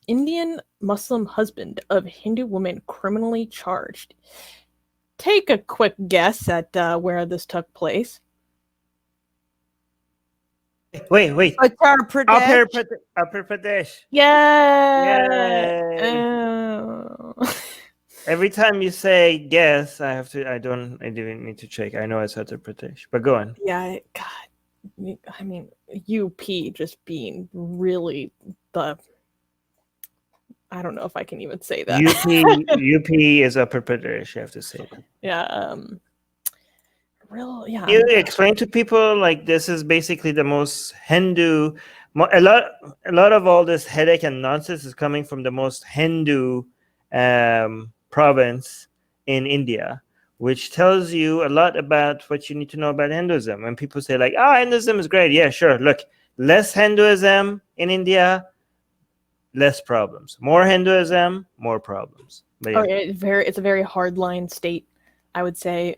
Indian Muslim husband of Hindu woman criminally charged. Take a quick guess at where this took place. Wait. Uttar Pradesh. Upper Pradesh. Yeah. Yay. Every time you say guess, I didn't need to check. I know it's Uttar Pradesh, but go on. Yeah, God. I mean, UP just being really the. I don't know if I can even say that. UP is Upper Pradesh. You have to say that. Yeah. Yeah. You explain to people like this is basically the most Hindu. A lot of all this headache and nonsense is coming from the most Hindu province in India, which tells you a lot about what you need to know about Hinduism. When people say like, "Oh, Hinduism is great," yeah, sure. Look, less Hinduism in India, less problems. More Hinduism, more problems. But yeah. It's a very hardline state, I would say.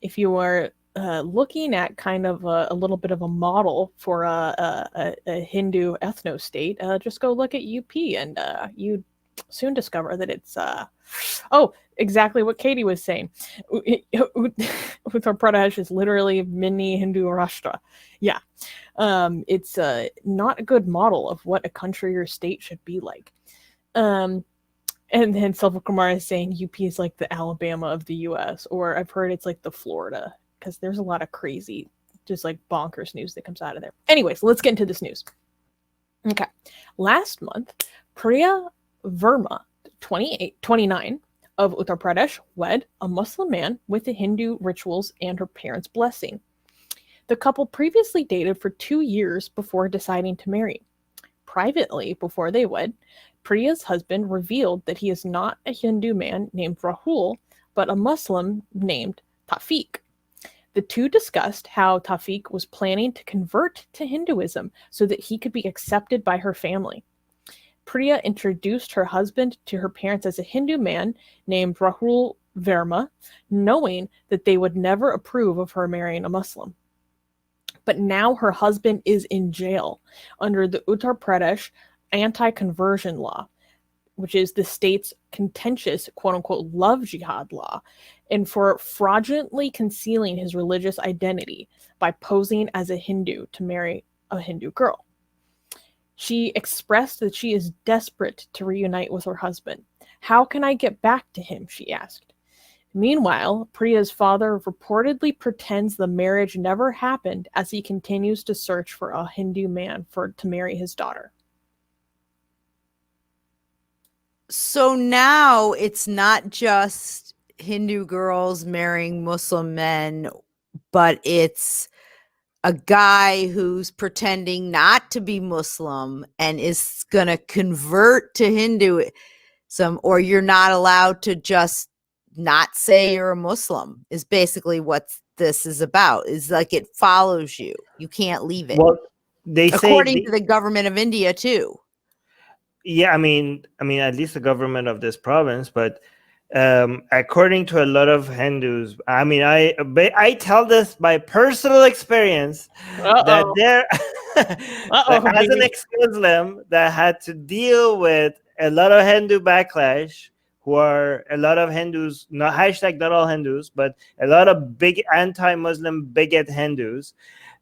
If you are looking at kind of a little bit of a model for a Hindu ethno state, just go look at UP, and you soon discover that it's exactly what Katie was saying. Uttar Pradesh is literally mini Hindu Rashtra. Yeah. It's not a good model of what a country or state should be like. And then Silva Kumar is saying UP is like the Alabama of the US, or I've heard it's like the Florida, because there's a lot of crazy, just like bonkers news that comes out of there. Anyways, let's get into this news. Okay. Last month, Priya Verma, 29, of Uttar Pradesh, wed a Muslim man with the Hindu rituals and her parents' blessing. The couple previously dated for 2 years before deciding to marry. Privately, before they wed, Priya's husband revealed that he is not a Hindu man named Rahul, but a Muslim named Taufiq. The two discussed how Taufiq was planning to convert to Hinduism so that he could be accepted by her family. Priya introduced her husband to her parents as a Hindu man named Rahul Verma, knowing that they would never approve of her marrying a Muslim. But now her husband is in jail under the Uttar Pradesh anti-conversion law, which is the state's contentious, quote-unquote, love jihad law, and for fraudulently concealing his religious identity by posing as a Hindu to marry a Hindu girl. She expressed that she is desperate to reunite with her husband. How can I get back to him? She asked. Meanwhile, Priya's father reportedly pretends the marriage never happened as he continues to search for a Hindu man to marry his daughter. So now it's not just Hindu girls marrying Muslim men, but it's a guy who's pretending not to be Muslim and is going to convert to Hinduism, or you're not allowed to just not say you're a Muslim, is basically what this is about. Is like it follows you. You can't leave it. Well, they say according to the government of India too. Yeah, I mean, at least the government of this province, but according to a lot of Hindus, I mean, I tell this by personal experience that there, as an ex-Muslim that had to deal with a lot of Hindu backlash, who are a lot of Hindus, not hashtag not all Hindus, but a lot of big anti-Muslim bigot Hindus,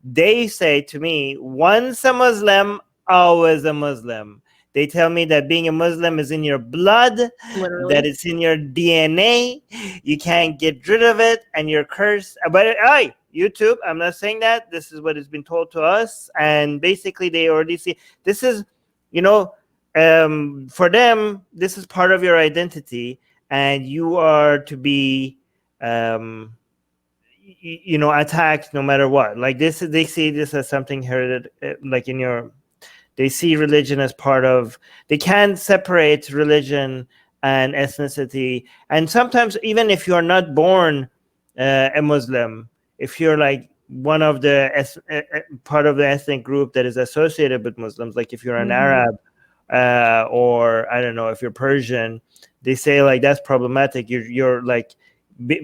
they say to me, once a Muslim, always a Muslim. They tell me that being a Muslim is in your blood, Literally. that it's in your DNA. You can't get rid of it, and you're cursed. But hey, YouTube, I'm not saying that. This is what has been told to us. And basically, they already see this is, for them, this is part of your identity, and you are to be, attacked no matter what. Like this, they see this as something herited, like in your. They see religion as part of, they can't separate religion and ethnicity. And sometimes, even if you are not born a Muslim, if you're like one of the part of the ethnic group that is associated with Muslims, like if you're an Arab or I don't know, if you're Persian, they say like that's problematic. You're like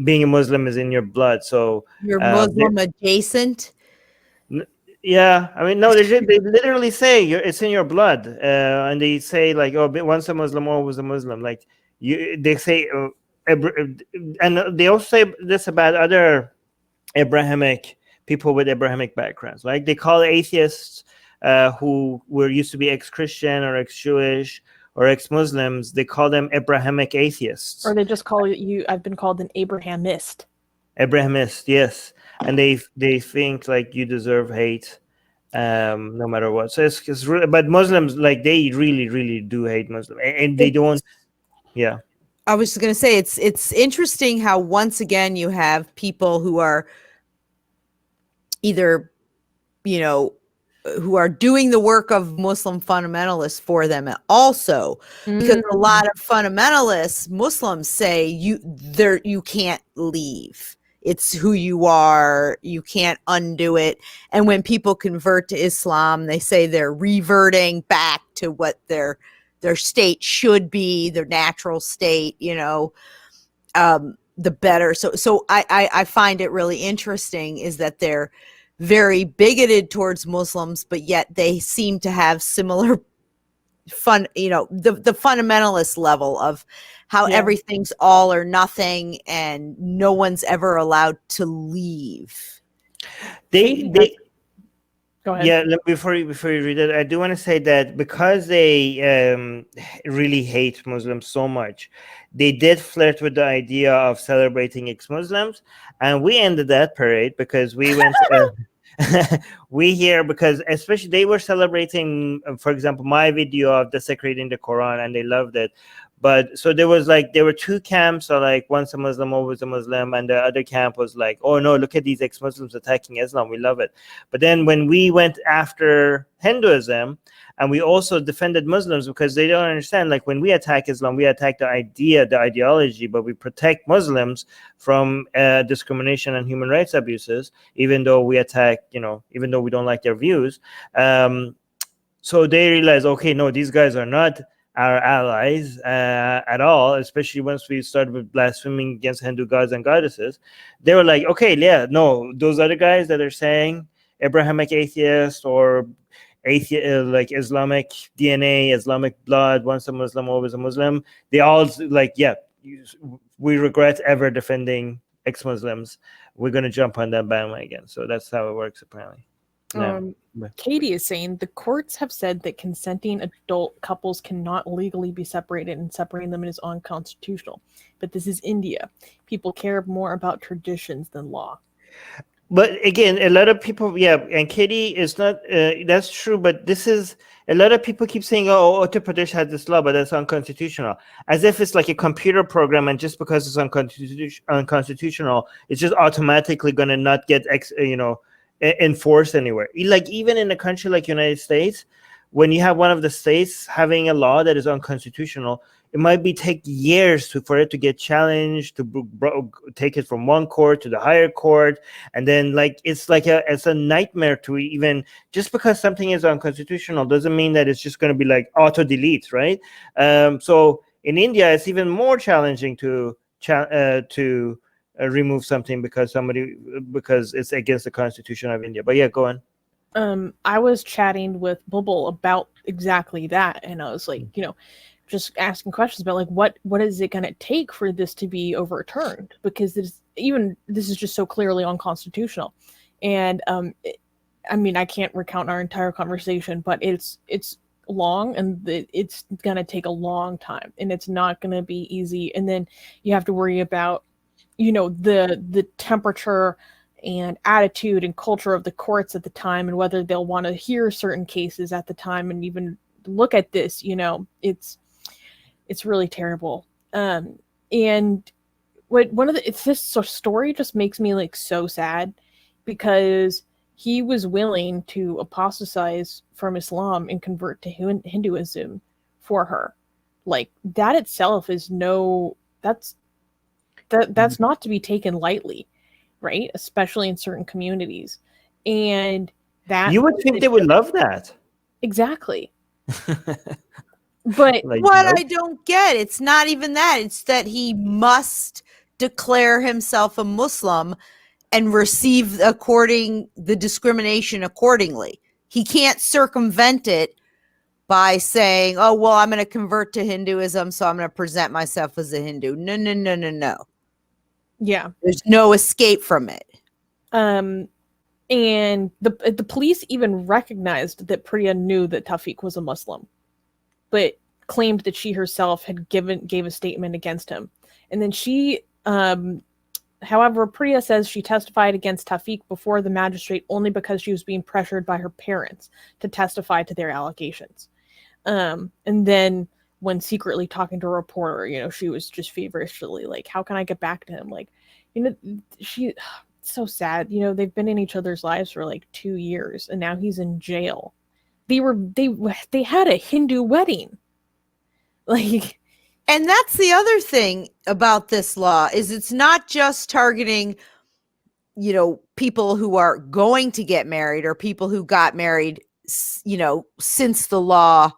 being a Muslim is in your blood. So you're Muslim adjacent. Yeah, I mean, no, they literally say it's in your blood, and they say like, oh, once a Muslim, always a Muslim. Like they say, and they also say this about other Abrahamic people with Abrahamic backgrounds. Like they call atheists who were used to be ex-Christian or ex-Jewish or ex-Muslims. They call them Abrahamic atheists. Or they just call you. I've been called an Abrahamist. Abrahamist, yes, and they think like you deserve hate, no matter what. So it's really, but Muslims like they really do hate Muslims, and they don't. Yeah, I was going to say it's interesting how once again you have people who are either, you know, who are doing the work of Muslim fundamentalists for them also, because a lot of fundamentalists, Muslims say you can't leave. It's who you are. You can't undo it. And when people convert to Islam, they say they're reverting back to what their state should be, their natural state, you know, the better. So I find it really interesting is that they're very bigoted towards Muslims, but yet they seem to have similar the fundamentalist level of how everything's all or nothing and no one's ever allowed to leave. they Go ahead. Yeah, before you read it, I do want to say that because they really hate Muslims so much, they did flirt with the idea of celebrating ex-Muslims, and we ended that parade because we went. We here because especially they were celebrating, for example, my video of desecrating the Quran, and they loved it. But so there were two camps, so like once a Muslim, always a Muslim, and the other camp was like, oh no, look at these ex-Muslims attacking Islam, we love it. But then when we went after Hinduism, and we also defended Muslims because they don't understand, like when we attack Islam, we attack the ideology, but we protect Muslims from discrimination and human rights abuses, even though we attack, even though we don't like their views. So they realize, okay, no, these guys are not our allies at all, especially once we started with blaspheming against Hindu gods and goddesses. They were like, okay, yeah, no, those other guys that are saying Abrahamic atheist or like Islamic DNA, Islamic blood, once a Muslim, always a Muslim, they all like, yeah, we regret ever defending ex-Muslims. We're going to jump on that bandwagon. So that's how it works, apparently. Katie is saying the courts have said that consenting adult couples cannot legally be separated, and separating them is unconstitutional. But this is India. People care more about traditions than law. But again, a lot of people, and Katie is not, that's true, but this is, a lot of people keep saying, oh, Uttar Pradesh has this law, but that's unconstitutional. As if it's like a computer program, and just because it's unconstitutional, it's just automatically going to not get, enforced anywhere. Like even in a country like United States, when you have one of the states having a law that is unconstitutional, it might take years for it to get challenged, to take it from one court to the higher court, and then it's a nightmare to even, just because something is unconstitutional doesn't mean that it's just going to be like auto delete, right? So in India, it's even more challenging to remove something because it's against the Constitution of India. But yeah, go on. I was chatting with Bubble about exactly that, and I was like, just asking questions about like what is it going to take for this to be overturned, because this is just so clearly unconstitutional. And I mean, I can't recount our entire conversation, but it's long, and it's going to take a long time, and it's not going to be easy. And then you have to worry about the temperature and attitude and culture of the courts at the time, and whether they'll want to hear certain cases at the time and even look at this. It's really terrible. And it's this story just makes me like so sad, because he was willing to apostatize from Islam and convert to Hinduism for her. Like that itself is that's not to be taken lightly, right? Especially in certain communities. And that you would think they would love that. Exactly. But I don't get, it's not even that. It's that he must declare himself a Muslim and receive the discrimination accordingly. He can't circumvent it by saying, oh, well, I'm going to convert to Hinduism, so I'm going to present myself as a Hindu. No. Yeah. There's no escape from it. And the police even recognized that Priya knew that Taufiq was a Muslim, but claimed that she herself had gave a statement against him. And then she, however, Priya says she testified against Taufiq before the magistrate only because she was being pressured by her parents to testify to their allegations. And then when secretly talking to a reporter, she was just feverishly like, how can I get back to him? Like, so sad. They've been in each other's lives for like 2 years, and now he's in jail. They had a Hindu wedding. Like, and that's the other thing about this law is it's not just targeting, people who are going to get married or people who got married, since the law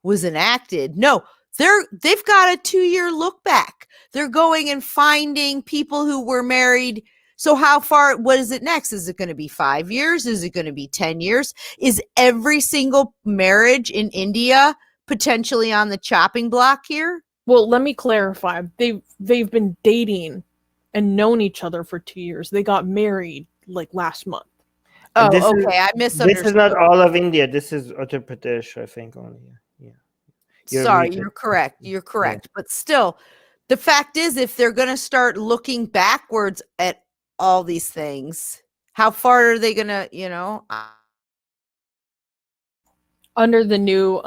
was enacted. No, they've got a 2-year look back. They're going and finding people who were married. So what is it next? Is it going to be 5 years? Is it going to be 10 years? Is every single marriage in India potentially on the chopping block here? Well, let me clarify. They've been dating and known each other for 2 years. They got married like last month. Oh, okay. I misunderstood. This is not all of India. This is Uttar Pradesh, I think, only. Yeah. Sorry, you're correct. You're correct. Yeah. But still, the fact is, if they're going to start looking backwards at all these things, how far are they going to, Under the new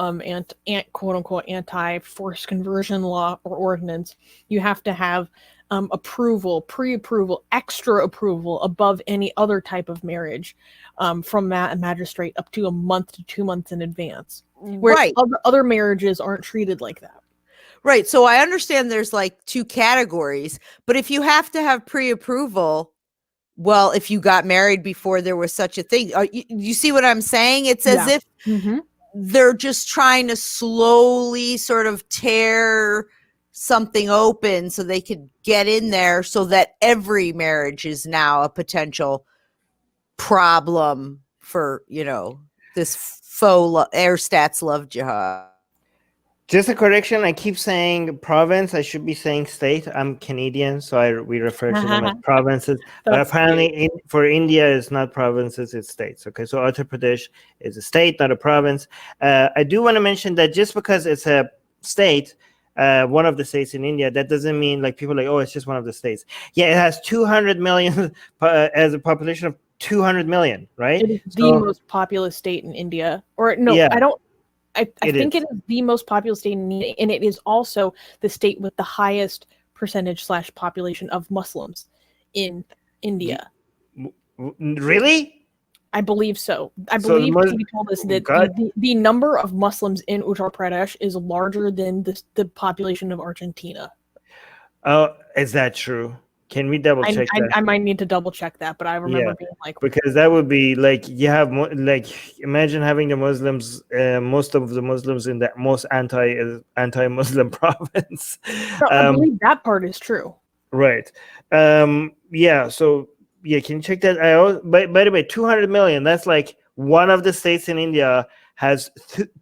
quote unquote anti-forced conversion law or ordinance, you have to have approval, pre-approval, extra approval above any other type of marriage from a magistrate up to a month to 2 months in advance. Where right. Other marriages aren't treated like that. Right. So I understand there's like 2 categories, but if you have to have pre-approval, well, if you got married before there was such a thing, you see what I'm saying? It's as if they're just trying to slowly sort of tear something open so they could get in there so that every marriage is now a potential problem for, this faux air stats love jihad. Just a correction. I keep saying province. I should be saying state. I'm Canadian, so we refer to them as provinces. But apparently, for India, it's not provinces; it's states. Okay, so Uttar Pradesh is a state, not a province. I do want to mention that just because it's a state, one of the states in India, that doesn't mean like people are like, oh, it's just one of the states. Yeah, it has 200 million as a population of 200 million, right? It is the most populous state in India. Or no, yeah. I think it is the most populous state in India, and it is also the state with the highest percentage / population of Muslims in India. Really? I believe so. I believe he told us that the number of Muslims in Uttar Pradesh is larger than the population of Argentina. Oh, is that true? Can we double check that? I might need to double check that, but I remember being like, because that would be like you have imagine having the Muslims, most of the Muslims in the most anti-Muslim province. No, I believe that part is true. Right. Yeah. So yeah, can you check that? By the way, 200 million. That's like one of the states in India has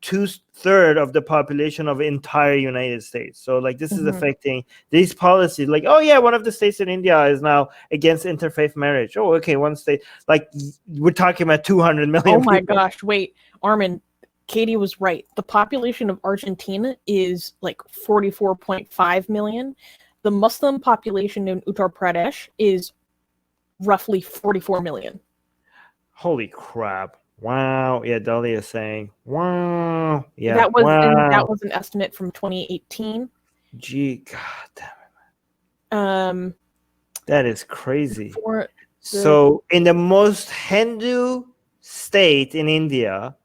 2/3 of the population of the entire United States. So like this is affecting these policies. Like, oh yeah, one of the states in India is now against interfaith marriage. Oh, okay, one state. Like we're talking about 200 million. Oh my gosh, wait, Armin, Katie was right. The population of Argentina is like 44.5 million. The Muslim population in Uttar Pradesh is roughly 44 million. Holy crap. Wow. Yeah, Dahlia is saying, wow. Yeah. That was an estimate from 2018. Gee, god damn it. That is crazy. So in the most Hindu state in India,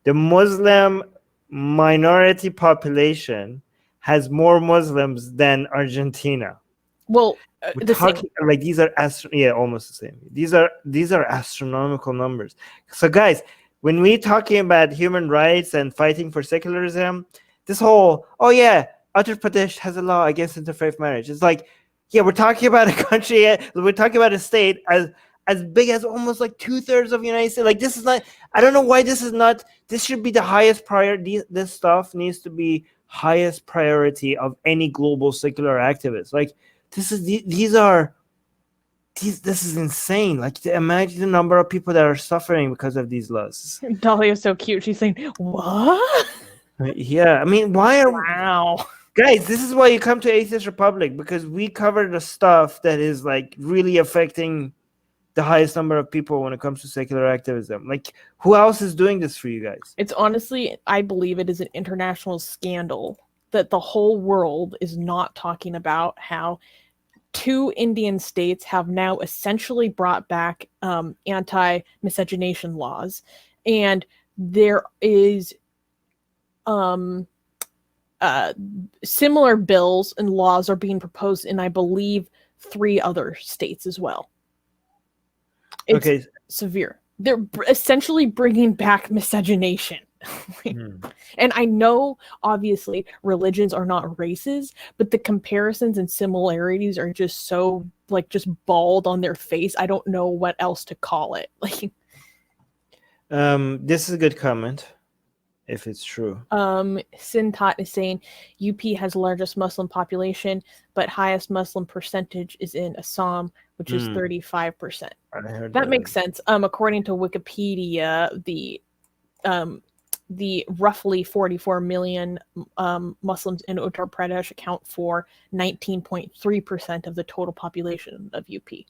the Muslim minority population has more Muslims than Argentina. Well, like these are almost the same. These are astronomical numbers. So guys, when we're talking about human rights and fighting for secularism, this whole Uttar Pradesh has a law against interfaith marriage. It's like, yeah, we're talking about a country, we're talking about a state as big as almost like 2/3 of the United States. Like, this is not, I don't know why this is not, this should be the highest priority. This stuff needs to be highest priority of any global secular activist. Like, this is this is insane. Like, imagine the number of people that are suffering because of these laws. Dahlia's so cute. She's saying, what? Yeah, I mean, why are Wow. guys, this is why you come to Atheist Republic, because we cover the stuff that is like really affecting the highest number of people when it comes to secular activism. Like, who else is doing this for you guys? It's honestly, I believe it is an international scandal that the whole world is not talking about how 2 Indian states have now essentially brought back anti-miscegenation laws, and there is similar bills and laws are being proposed in, I believe, 3 other states as well. It's Okay. severe. They're essentially bringing back miscegenation. And I know, obviously, religions are not races, but the comparisons and similarities are just so, like, just bald on their face. I don't know what else to call it. Like, this is a good comment, if it's true. Sintat is saying UP has largest Muslim population, but highest Muslim percentage is in Assam, which is 35%. I heard That makes sense. According to Wikipedia, the roughly 44 million Muslims in Uttar Pradesh account for 19.3% of the total population of UP.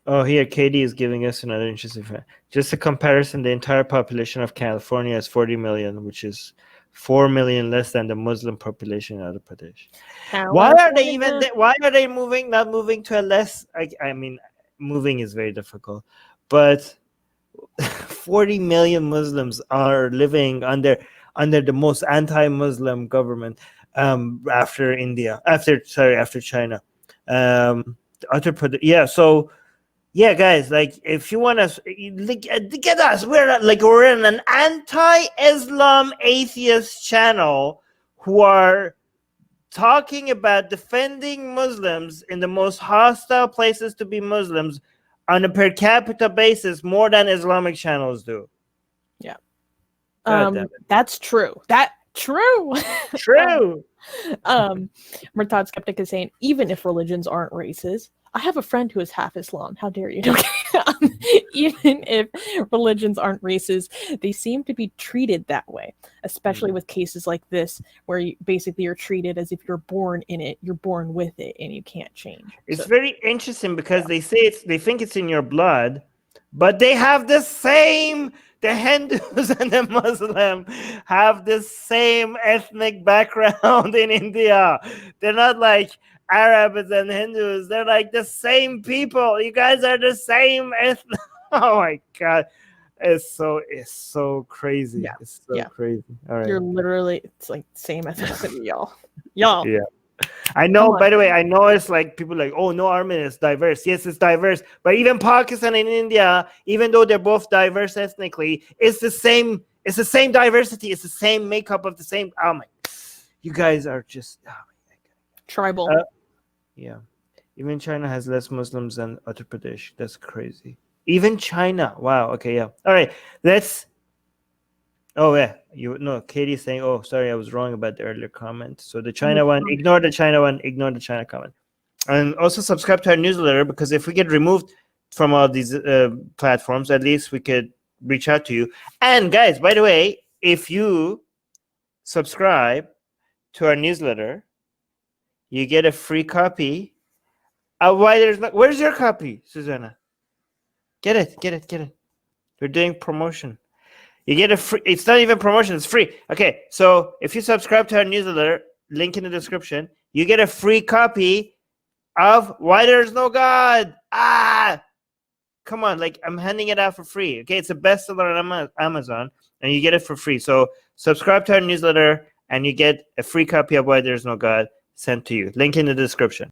Oh, here, Katie is giving us another interesting fact. Just a comparison, the entire population of California is 40 million, which is 4 million less than the Muslim population in Uttar Pradesh. Why are they even, why are they not moving to a less, I mean, moving is very difficult, but 40 million Muslims are living under the most anti-Muslim government after China. Uttar Pradesh, yeah, so yeah, guys, like, if you want us, get us. We're in an anti-Islam atheist channel who are talking about defending Muslims in the most hostile places to be Muslims on a per capita basis more than Islamic channels do. Yeah. That's true. True. Murtad Skeptic is saying, even if religions aren't races, I have a friend who is half Islam. How dare you? Even if religions aren't races, they seem to be treated that way, especially with cases like this, where you're treated as if you're born in it, you're born with it, and you can't change. It's very interesting because they think it's in your blood, but they have the same. The Hindus and the Muslim have the same ethnic background in India. They're not like Arabs and Hindus. They're like the same people. You guys are the same ethnic. Oh my God. It's so crazy. Yeah. It's so crazy. All right. You're literally, it's like same ethnicity, y'all. Yeah. I know, by the way, I know it's like people like, oh, no, Armin is diverse. Yes, it's diverse. But even Pakistan and India, even though they're both diverse ethnically, it's the same diversity. It's the same makeup of the same. Oh my, you guys are just tribal. Yeah. Even China has less Muslims than Uttar Pradesh. That's crazy. Even China. Wow. Okay. Yeah. All right. Let's. Oh yeah, Katie's saying, oh, sorry, I was wrong about the earlier comment. So the China one, ignore the China comment. And also subscribe to our newsletter, because if we get removed from all these platforms, at least we could reach out to you. And guys, by the way, if you subscribe to our newsletter, you get a free copy. Where's your copy, Susanna? Get it. We're doing promotion. You get a free, it's not even promotion, it's free. Okay, so if you subscribe to our newsletter, link in the description, you get a free copy of Why There's No God. Come on, like, I'm handing it out for free. Okay, it's a bestseller on Amazon, and you get it for free. So subscribe to our newsletter, and you get a free copy of Why There's No God sent to you. Link in the description.